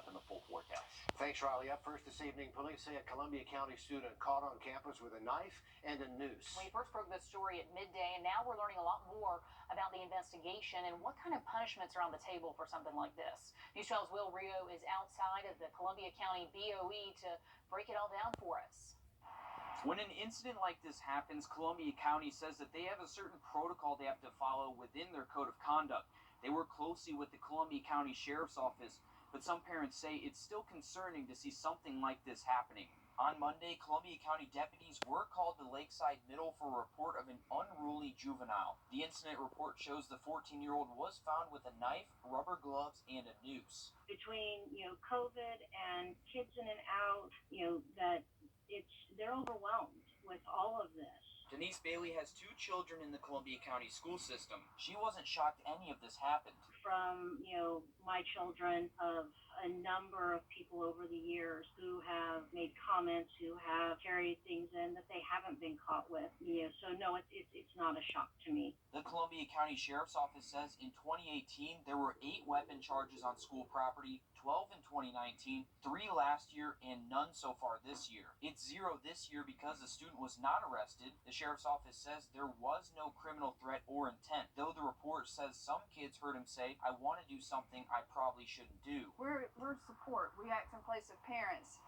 in the full forecast. Thanks, Riley. Up first this evening, police say a Columbia County student caught on campus with a knife and a noose. We first broke this story at midday, and now we're learning a lot more about the investigation and what kind of punishments are on the table for something like this. News 12's Wrdw is outside of the Columbia County BOE to break it all down for us. When an incident like this happens, Columbia County says that they have a certain protocol they have to follow within their code of conduct. They work closely with the Columbia County Sheriff's Office, but some parents say it's still concerning to see something like this happening. On Monday, Columbia County deputies were called to Lakeside Middle for a report of an unruly juvenile. The incident report shows the 14-year-old was found with a knife, rubber gloves, and a noose. Between, COVID and kids in and out, that they're overwhelmed with all of this. Denise Bailey has 2 children in the Columbia County school system. She wasn't shocked any of this happened. From, my children, of a number of people over the years who have made comments, who have carried things in that they haven't been caught with. So no, it's not a shock to me. The Columbia County Sheriff's Office says in 2018, there were 8 weapon charges on school property, 12 in 2019, 3 last year, and none so far this year. It's 0 this year because the student was not arrested. The Sheriff's Office says there was no criminal threat or intent, though the report says some kids heard him say, "I want to do something I probably shouldn't do." We're support. We act in place of parents,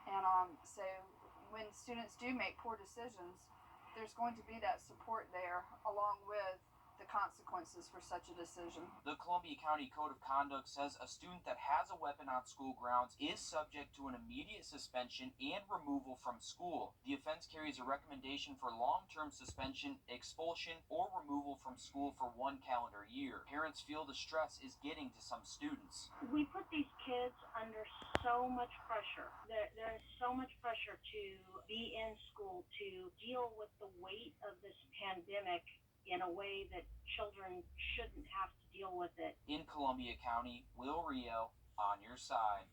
and so when students do make poor decisions, there's going to be that support there along with the consequences for such a decision. The Columbia County Code of Conduct says a student that has a weapon on school grounds is subject to an immediate suspension and removal from school. The offense carries a recommendation for long-term suspension, expulsion, or removal from school for 1 calendar year. Parents feel the stress is getting to some students. We put these kids under so much pressure. There's so much pressure to be in school, to deal with the weight of this pandemic in a way that children shouldn't have to deal with it. In Columbia County, Wrdw on your side.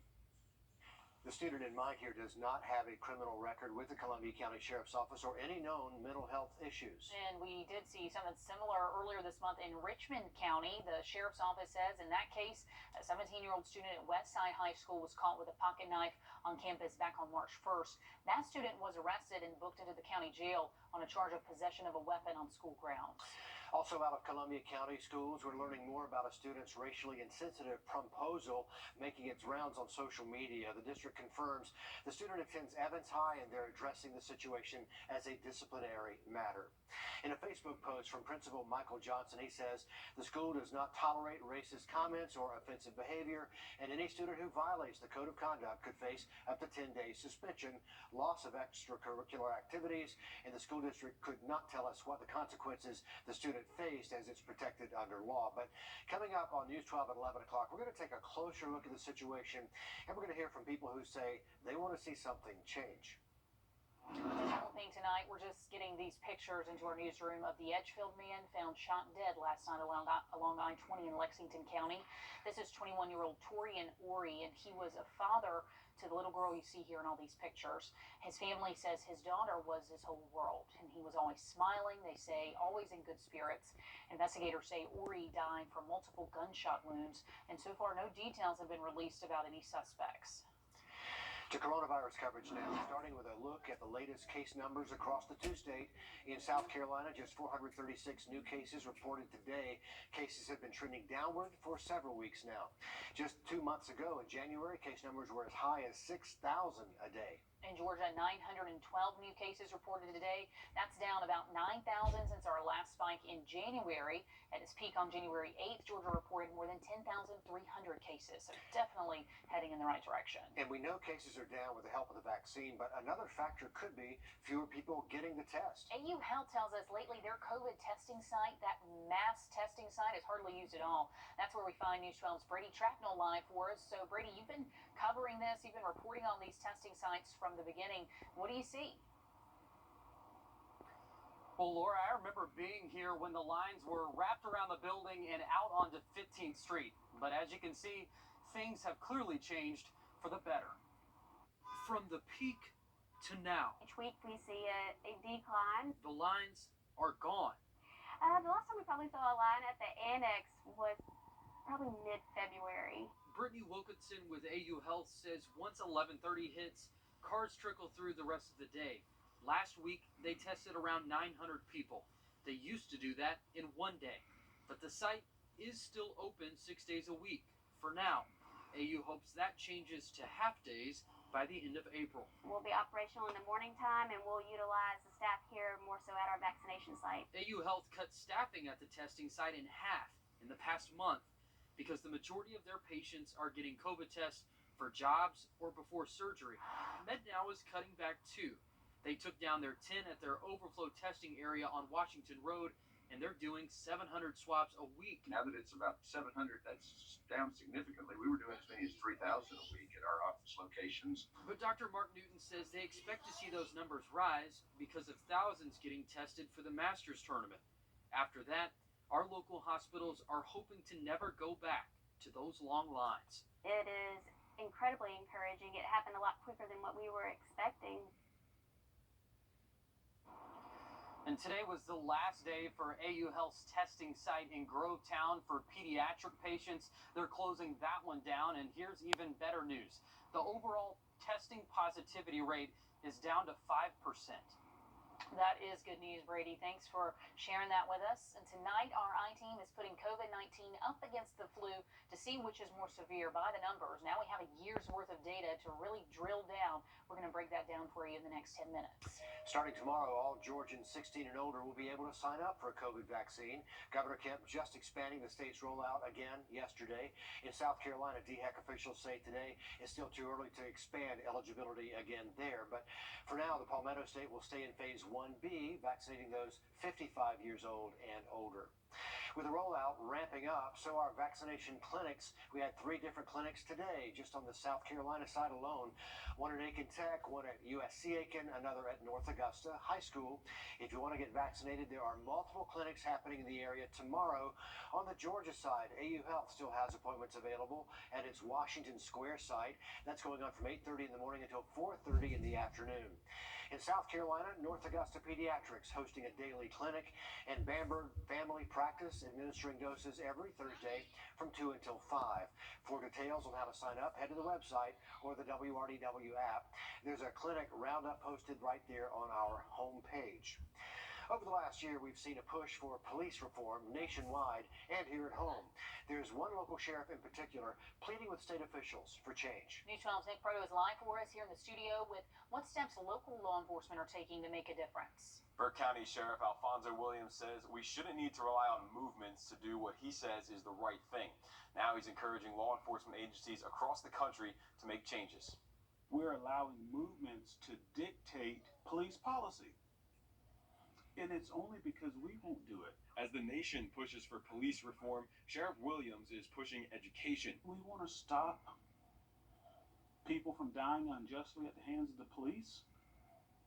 The student in mind here does not have a criminal record with the Columbia County Sheriff's Office or any known mental health issues. And we did see something similar earlier this month in Richmond County. The Sheriff's Office says in that case, a 17-year-old student at Westside High School was caught with a pocket knife on campus back on March 1st. That student was arrested and booked into the county jail on a charge of possession of a weapon on school grounds. Also out of Columbia County schools, we're learning more about a student's racially insensitive proposal making its rounds on social media. The district confirms the student attends Evans High and they're addressing the situation as a disciplinary matter. In a Facebook post from Principal Michael Johnson, he says the school does not tolerate racist comments or offensive behavior, and any student who violates the code of conduct could face up to 10 days suspension, loss of extracurricular activities, and the school district could not tell us what the consequences the student faced as it's protected under law. But coming up on News 12 at 11 o'clock, we're going to take a closer look at the situation, and we're going to hear from people who say they want to see something change. Developing tonight, we're just getting these pictures into our newsroom of the Edgefield man found shot dead last night along I-20 in Lexington County. This is 21-year-old Torian Ori, and he was a father to the little girl you see here in all these pictures. His family says his daughter was his whole world, and he was always smiling, they say, always in good spirits. Investigators say Ori died from multiple gunshot wounds, and so far no details have been released about any suspects. To coronavirus coverage now, starting with a look at the latest case numbers across the 2-state. In South Carolina, just 436 new cases reported today. Cases have been trending downward for several weeks now. Just 2 months ago in January, case numbers were as high as 6,000 a day. In Georgia, 912 new cases reported today. That's down about 9,000 since our last spike in January. At its peak on January 8th, Georgia reported more than 10,300 cases. So definitely heading in the right direction. And we know cases are down with the help of the vaccine, but another factor could be fewer people getting the test. AU Health tells us lately their COVID testing site, that mass testing site, is hardly used at all. That's where we find News 12's Brady Tracknell live for us. So Brady, you've been covering this, you've been reporting on these testing sites from the beginning. What do you see? Well, Laura, I remember being here when the lines were wrapped around the building and out onto 15th Street. But as you can see, things have clearly changed for the better. From the peak to now, each week we see a decline. the lines are gone. The last time we probably saw a line at the annex was probably mid-February. Brittany Wilkinson with AU Health says once 11:30 hits, cars trickle through the rest of the day. Last week, they tested around 900 people. They used to do that in one day. But the site is still open 6 days a week for now. AU hopes that changes to half days by the end of April. We'll be operational in the morning time, and we'll utilize the staff here more so at our vaccination site. AU Health cut staffing at the testing site in half in the past month because the majority of their patients are getting COVID tests for jobs or before surgery. MedNow is cutting back too. They took down their 10 at their overflow testing area on Washington Road, and they're doing 700 swabs a week. Now that it's about 700, that's down significantly. We were doing as many as 3,000 a week at our office locations. But Dr. Mark Newton says they expect to see those numbers rise because of thousands getting tested for the Masters tournament. After that, our local hospitals are hoping to never go back to those long lines. It is incredibly encouraging. It happened a lot quicker than what we were expecting. And today was the last day for AU Health's testing site in Grovetown for pediatric patients. They're closing that one down, and here's even better news. The overall testing positivity rate is down to 5%. That is good news, Brady. Thanks for sharing that with us. And tonight, our I-team is putting COVID-19 up against the flu to see which is more severe by the numbers. Now we have a year's worth of data to really drill down. We're going to break that down for you in the next 10 minutes. Starting tomorrow, all Georgians 16 and older will be able to sign up for a COVID vaccine. Governor Kemp just expanding the state's rollout again yesterday. In South Carolina, DHEC officials say today it's still too early to expand eligibility again there. But for now, the Palmetto State will stay in phase 1B, vaccinating those 55 years old and older. With the rollout ramping up, so are vaccination clinics. We had 3 different clinics today, just on the South Carolina side alone. One at Aiken Tech, one at USC Aiken, another at North Augusta High School. If you want to get vaccinated, there are multiple clinics happening in the area tomorrow. On the Georgia side, AU Health still has appointments available at its Washington Square site. That's going on from 8:30 in the morning until 4:30 in the afternoon. In South Carolina, North Augusta Pediatrics hosting a daily clinic, and Bamberg Family Practice administering doses every Thursday from 2 until 5. For details on how to sign up, head to the website or the WRDW app. There's a clinic roundup posted right there on our homepage. Over the last year, we've seen a push for police reform nationwide and here at home. There's one local sheriff in particular pleading with state officials for change. News 12's Nick Proto is live for us here in the studio with what steps local law enforcement are taking to make a difference. Burke County Sheriff Alfonso Williams says we shouldn't need to rely on movements to do what he says is the right thing. Now he's encouraging law enforcement agencies across the country to make changes. We're allowing movements to dictate police policy. And it's only because we won't do it. As the nation pushes for police reform, Sheriff Williams is pushing education. We want to stop people from dying unjustly at the hands of the police.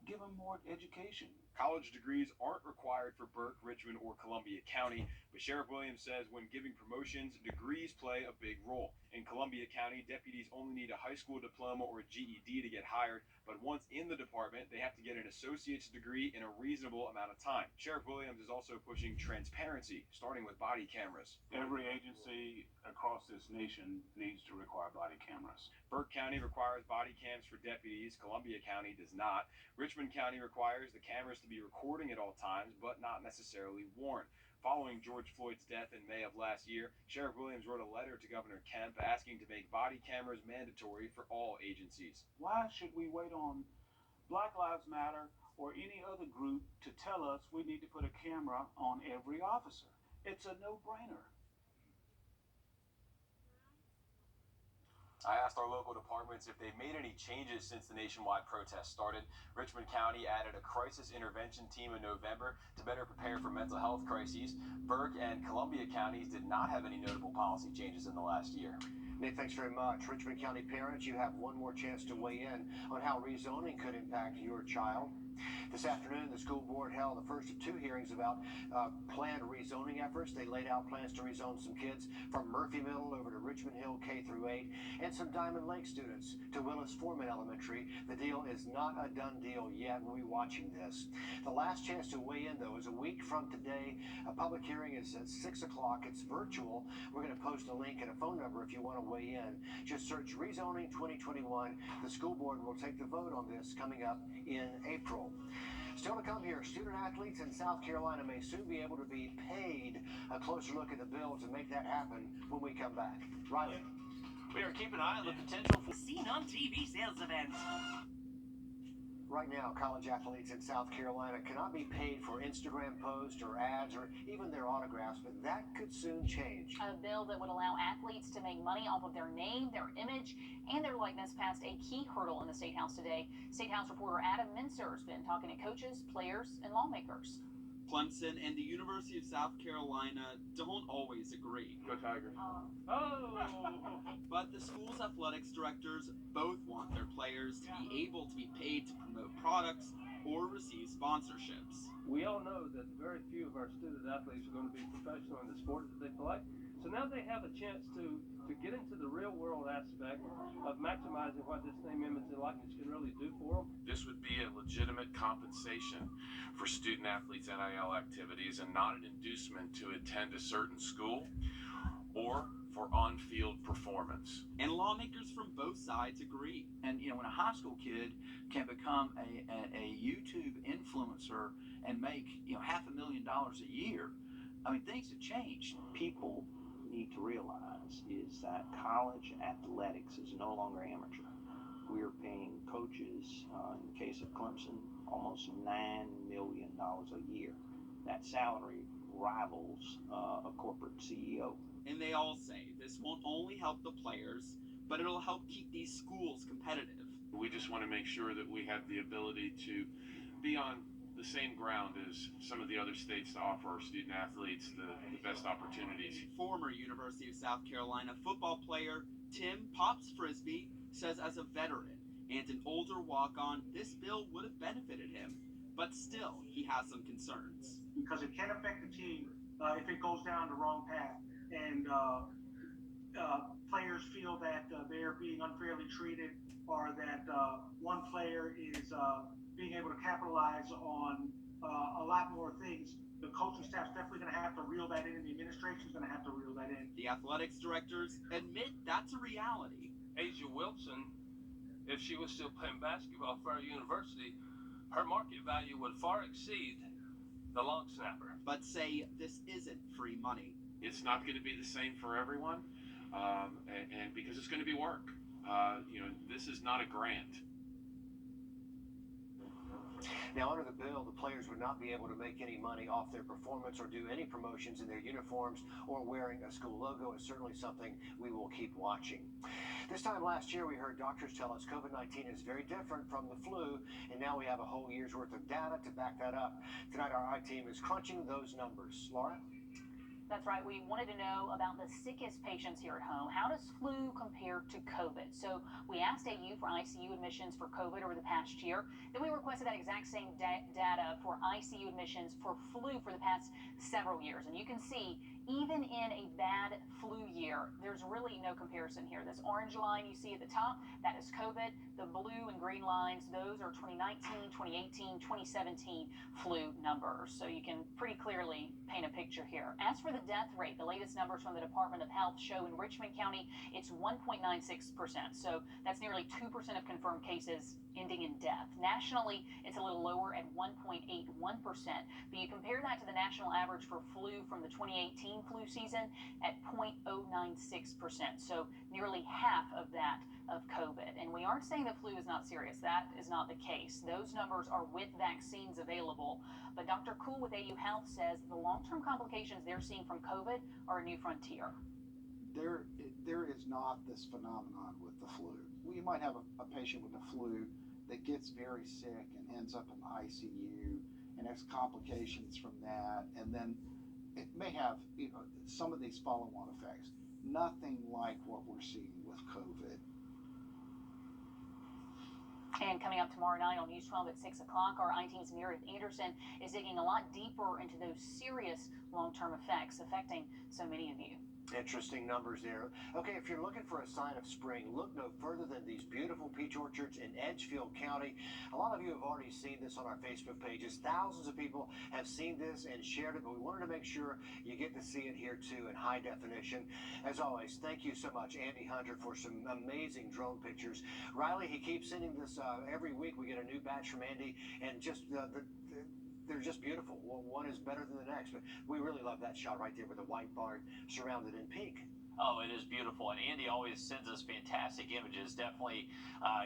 Give them more education. College degrees aren't required for Burke, Richmond, or Columbia County, but Sheriff Williams says when giving promotions, degrees play a big role. In Columbia County, deputies only need a high school diploma or a GED to get hired, but once in the department, they have to get an associate's degree in a reasonable amount of time. Sheriff Williams is also pushing transparency, starting with body cameras. Every agency across this nation needs to require body cameras. Burke County requires body cams for deputies. Columbia County does not. Richmond County requires the cameras to be recording at all times, but not necessarily worn. Following George Floyd's death in May of last year, Sheriff Williams wrote a letter to Governor Kemp asking to make body cameras mandatory for all agencies. Why should we wait on Black Lives Matter or any other group to tell us we need to put a camera on every officer? It's a no-brainer. I asked our local departments if they've made any changes since the nationwide protest started. Richmond County added a crisis intervention team in November to better prepare for mental health crises. Burke and Columbia counties did not have any notable policy changes in the last year. Nick, thanks very much. Richmond County parents, you have one more chance to weigh in on how rezoning could impact your child. This afternoon, the school board held the first of two hearings about planned rezoning efforts. They laid out plans to rezone some kids from Murphy Middle over to Richmond Hill K through 8 and some Diamond Lake students to Willis Foreman Elementary. The deal is not a done deal yet. We'll be watching this. The last chance to weigh in, though, is a week from today. A public hearing is at 6 o'clock. It's virtual. We're going to post a link and a phone number if you want to weigh in. Just search Rezoning 2021. The school board will take the vote on this coming up in April. Still to come here, student athletes in South Carolina may soon be able to be paid. A closer look at the bill to make that happen when we come back. Riley. We are keeping an eye on the potential for seen on TV sales events. Right now, college athletes in South Carolina cannot be paid for Instagram posts or ads or even their autographs, but that could soon change. A bill that would allow athletes to make money off of their name, their image, and their likeness passed a key hurdle in the State House today. State House reporter Adam Mincer has been talking to coaches, players, and lawmakers. Clemson and the University of South Carolina don't always agree. Go Tigers. But the school's athletics directors both want their players to be able to be paid to promote products or receive sponsorships. We all know that very few of our student athletes are going to be professional in the sport that they play. So now they have a chance to get into the real world aspect of maximizing what this name, image, and likeness can really do for them. This would be a legitimate compensation for student athletes' NIL activities and not an inducement to attend a certain school or for on-field performance. And lawmakers from both sides agree. And when a high school kid can become a YouTube influencer and make $500,000 a year, things have changed. People need to realize is that college athletics is no longer amateur. We're paying coaches, in the case of Clemson, almost $9 million a year. That salary rivals a corporate CEO. And they all say this won't only help the players, but it'll help keep these schools competitive. We just want to make sure that we have the ability to be on the same ground as some of the other states to offer our student athletes the best opportunities. Former University of South Carolina football player Tim Pops Frisbee says as a veteran and an older walk-on, this bill would have benefited him. But still, he has some concerns. Because it can affect the team if it goes down the wrong path. And players feel that they're being unfairly treated or that one player is being able to capitalize on a lot more things. The coaching staff's definitely going to have to reel that in, and the administration's going to have to reel that in. The athletics directors admit that's a reality. Asia Wilson, if she was still playing basketball for our university, her market value would far exceed the long snapper. But say this isn't free money. It's not going to be the same for everyone, and because it's going to be work. This is not a grant. Now, under the bill, the players would not be able to make any money off their performance or do any promotions in their uniforms or wearing a school logo. Is certainly something we will keep watching. This time last year, we heard doctors tell us COVID-19 is very different from the flu, and now we have a whole year's worth of data to back that up. Tonight, our I-team is crunching those numbers. Laura? That's right. We wanted to know about the sickest patients here at home. How does flu compare to COVID? So we asked AU for ICU admissions for COVID over the past year. Then we requested that exact same data for ICU admissions for flu for the past several years. And you can see, even in a bad flu year, there's really no comparison here. This orange line you see at the top, that is COVID. The blue and green lines, those are 2019, 2018, 2017 flu numbers. So you can pretty clearly paint a picture here. As for the death rate, the latest numbers from the Department of Health show in Richmond County, it's 1.96%. So that's nearly 2% of confirmed cases ending in death. Nationally, it's a little lower at 1.81%. But you compare that to the national average for flu from the 2018 flu season at 0.096%. So nearly half of that of COVID. And we aren't saying the flu is not serious. That is not the case. Those numbers are with vaccines available. But Dr. Kuhl with AU Health says the long-term complications they're seeing from COVID are a new frontier. There is not this phenomenon with the flu. We might have a patient with the flu that gets very sick and ends up in the ICU and has complications from that, and then it may have some of these follow-on effects. Nothing like what we're seeing with COVID. And And coming up tomorrow night on News 12 at 6 o'clock, our I-Team's Meredith Anderson is digging a lot deeper into those serious long-term effects affecting so many of you. Interesting numbers there. Okay, if you're looking for a sign of spring, look no further than these beautiful peach orchards in Edgefield County. A lot of you have already seen this on our Facebook pages. Thousands of people have seen this and shared it, but we wanted to make sure you get to see it here too in high definition. As always, thank you so much, Andy Hunter, for some amazing drone pictures. Riley, he keeps sending this every week. We get a new batch from Andy, and just they're just beautiful. Well, one is better than the next, but we really love that shot right there with the white barn surrounded in pink. Oh, it is beautiful, and Andy always sends us fantastic images. Definitely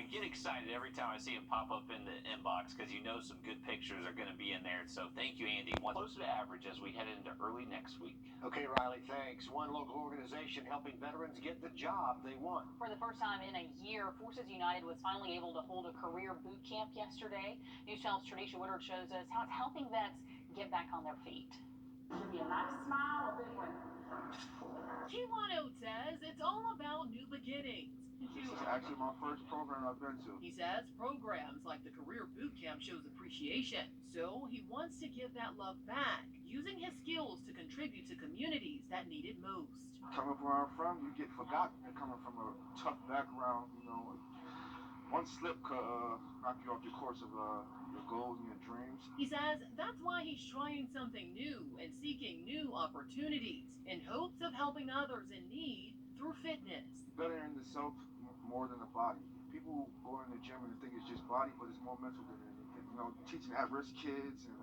get excited every time I see him pop up in the inbox, because you know some good pictures are going to be in there. So thank you, Andy. Closer to average as we head into early next week. Okay, Riley, thanks. One local organization helping veterans get the job they want. For the first time in a year, Forces United was finally able to hold a career boot camp yesterday. News 12's Tradisha Woodard shows us how it's helping vets get back on their feet. Give me a nice smile, a big one. Kiwano says it's all about new beginnings. This is actually my first program I've been to. He says programs like the Career Boot Camp shows appreciation, so he wants to give that love back, using his skills to contribute to communities that need it most. Coming from where I'm from, you get forgotten. You're coming from a tough background, you know. One slip could knock you off your course of your goals and your dreams. He says that's why he's trying something new and seeking new opportunities in hopes of helping others in need through fitness. Better in the self more than the body. People go in the gym and think it's just body, but it's more mental than anything. You know, teaching at-risk kids and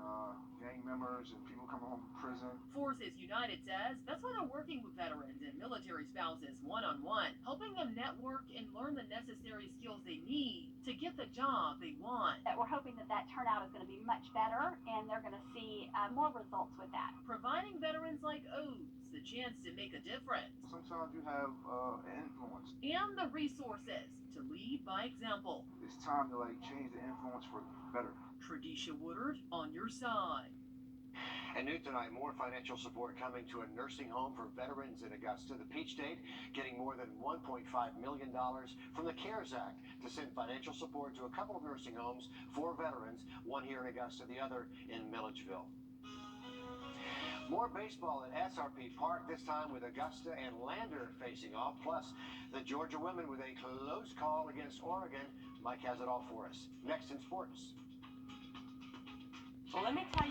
gang members and people coming home from prison. Forces United says that's why they're working with veterans and military spouses one-on-one, helping them network and learn the necessary skills they need to get the job they want. We're hoping that turnout is going to be much better, and they're going to see more results with that. Providing veterans like Odes the chance to make a difference. Sometimes you have an influence. And the resources to lead by example. It's time to change the influence for better. Tradisha Woodard on your side. And new tonight, more financial support coming to a nursing home for veterans in Augusta. The Peach State getting more than $1.5 million from the CARES Act to send financial support to a couple of nursing homes for veterans, one here in Augusta, the other in Milledgeville. More baseball at SRP Park, this time with Augusta and Lander facing off, plus the Georgia women with a close call against Oregon. Mike has it all for us. Next in sports. Well, let me tell you.